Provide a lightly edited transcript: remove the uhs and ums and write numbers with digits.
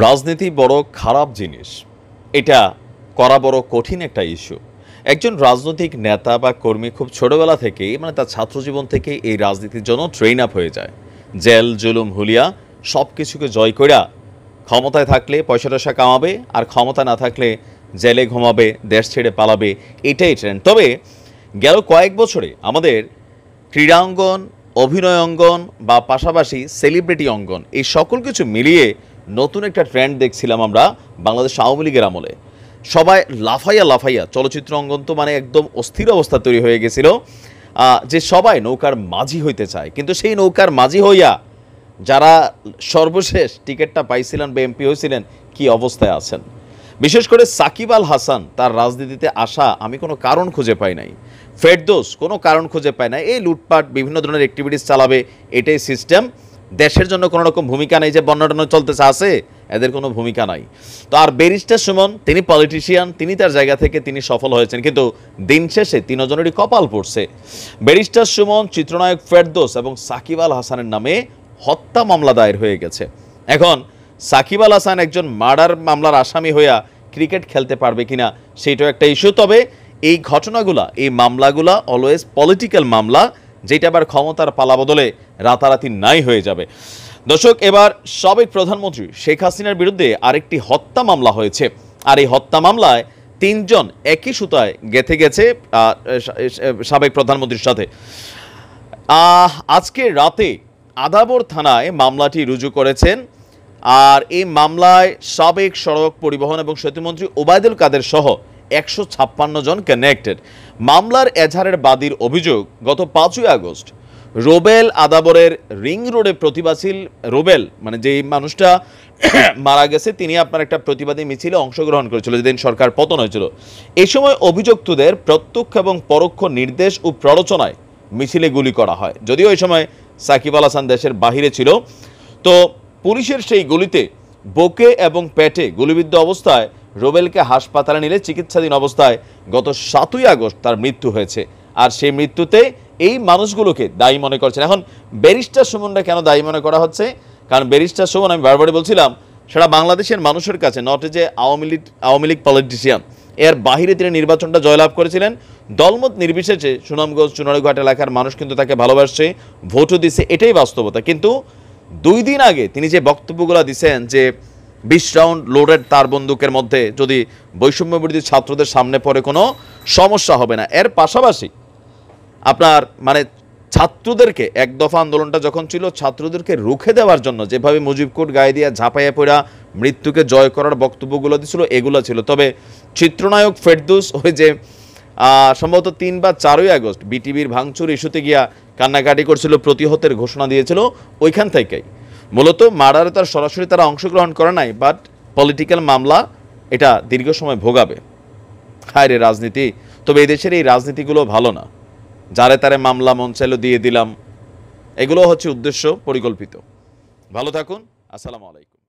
রাজনীতি বড় খারাপ জিনিস, এটা করা বড় কঠিন একটা ইস্যু। একজন রাজনৈতিক নেতা বা কর্মী খুব ছোটবেলা থেকেই তার ছাত্রজীবন থেকে এই রাজনীতির জন্য ট্রেন আপ হয়ে যায়। জেল জুলুম হুলিয়া সব কিছুকে জয় কইরা ক্ষমতায় থাকলে পয়সা টয়সা কামাবে, আর ক্ষমতা না থাকলে জেলে ঘুমাবে, দেশ ছেড়ে পালাবে, এটাই ট্রেন্ড। তবে গেল কয়েক বছরে আমাদের ক্রীড়া অঙ্গন, অভিনয় অঙ্গন বা পাশাপাশি সেলিব্রিটি অঙ্গন, এই সকল কিছু মিলিয়ে নতুন একটা ট্রেন্ড দেখছিলাম আমরা বাংলাদেশ আওয়ামী লীগের আমলে। সবাই লাফাইয়া লাফাইয়া, চলচ্চিত্র অঙ্গন তো একদম অস্থির অবস্থা তৈরি হয়ে গেছিল, যে সবাই নৌকার মাঝি হইতে চায়। কিন্তু সেই নৌকার মাঝি হইয়া যারা সর্বশেষ টিকিটটা পাইছিলেন বা এমপি হয়েছিলেন, কি অবস্থায় আছেন। বিশেষ করে সাকিব আল হাসান, তার রাজনীতিতে আসা আমি কোনো কারণ খুঁজে পাই নাই। ফেরদৌস কোনো কারণ খুঁজে পায় না, এই লুটপাট বিভিন্ন ধরনের অ্যাক্টিভিটিস চালাবে, এটাই সিস্টেম। দেশের জন্য কোনো রকম ভূমিকা নেই, যে বন্যাটনা চলতেছে আছে, এদের কোনো ভূমিকা নাই। তো আর ব্যারিস্টার সুমন, তিনি পলিটিশিয়ান, তিনি তার জায়গা থেকে তিনি সফল হয়েছেন, কিন্তু দিন শেষে তিনজনেরই কপাল পড়ছে। ব্যারিস্টার সুমন, চিত্রনায়ক ফেরদৌস এবং সাকিব আল হাসানের নামে হত্যা মামলা দায়ের হয়ে গেছে। এখন সাকিব আল হাসান একজন মার্ডার মামলার আসামি হইয়া ক্রিকেট খেলতে পারবে কিনা সেইটাও একটা ইস্যু। তবে এই ঘটনাগুলা, এই মামলাগুলা অলওয়েজ পলিটিক্যাল মামলা, যেটা আবার ক্ষমতার পালা বদলে রাতারাতি নাই হয়ে যাবে। দর্শক, এবার সাবেক প্রধানমন্ত্রী শেখ হাসিনার বিরুদ্ধে আরেকটি হত্যা মামলা হয়েছে, আর এই হত্যা মামলায় তিনজন একই সুতায় গেঁথে গেছে সাবেক প্রধানমন্ত্রীর সাথে। আজকে রাতে আদাবর থানায় মামলাটি রুজু করেছেন, আর এই মামলায় সাবেক সড়ক পরিবহন এবং সেতুমন্ত্রী ওবায়দুল কাদের সহ 156 জন কানেক্টেড। মামলার এজাহারের বাদীর অভিযোগ, গত 5ই আগস্ট রোবেল আদাবরের রিং রোডে প্রতিবাদী রোবেল, যেই মানুষটা মারা গেছে, তিনি আপনার একটা প্রতিবাদী মিছিলে অংশগ্রহণ করেছিল যেদিন সরকার পতন হয়েছিল। এই সময় অভিযুক্তদের প্রত্যক্ষ এবং পরোক্ষ নির্দেশ ও প্ররোচনায় মিছিলে গুলি করা হয়। যদিও এই সময় সাকিব আল হাসান দেশের বাহিরে ছিল। তো পুলিশের সেই গুলিতে বুকে এবং পেটে গুলিবিদ্ধ অবস্থায় রোবেলকে হাসপাতালে নিলে চিকিৎসাধীন অবস্থায় গত 7ই আগস্ট তার মৃত্যু হয়েছে। আর সেই মৃত্যুতে এই মানুষগুলোকে দায়ী মনে করছেন। এখন ব্যারিস্টার সুমনরা কেন দায়ী মনে করা হচ্ছে? কারণ ব্যারিস্টার সুমন, আমি বারবারই বলছিলাম, সেটা বাংলাদেশের মানুষের কাছে নট যে আওয়ামী লীগ পলিটিশিয়ান, এর বাহিরে তিনি নির্বাচনটা জয়লাভ করেছিলেন। দলমত নির্বিশেষে সুনামগঞ্জ, চুনারঘাট এলাকার মানুষ কিন্তু তাকে ভালোবাসছে, ভোটও দিচ্ছে, এটাই বাস্তবতা। কিন্তু 2 দিন আগে তিনি যে বক্তব্যগুলো দিচ্ছেন, যে 20 রাউন্ড লোডেড তার বন্দুকের মধ্যে যদি বৈষম্য বিরোধী ছাত্রদের সামনে পড়ে কোনো সমস্যা হবে না। এর পাশাপাশি আপনার ছাত্রদেরকে, এক দফা আন্দোলনটা যখন ছিল, ছাত্রদেরকে রুখে দেওয়ার জন্য যেভাবে মুজিব কোড গায়ে দিয়া ঝাঁপাইয়া পড়া মৃত্যুকে জয় করার বক্তব্যগুলো দিছিল, এগুলো ছিল। তবে চিত্রনায়ক ফেরদৌস, ওই যে সম্ভবত 3 বা 4ই আগস্ট বিটিভির ভাঙচুর ইস্যুতে গিয়া কান্নাকাটি করছিল, প্রতিহতের ঘোষণা দিয়েছিল, ওইখান থেকেই মূলত মার্ডারে তার সরাসরি তারা অংশগ্রহণ করে নাই, বাট পলিটিক্যাল মামলা এটা দীর্ঘ সময় ভোগাবে। হায় রে রাজনীতি! তবে এই দেশের এই রাজনীতিগুলো ভালো না, যারে তারে মামলা মন চাইলো দিয়ে দিলাম, এগুলো হচ্ছে উদ্দেশ্য পরিকল্পিত। ভালো থাকুন, আসসালামু আলাইকুম।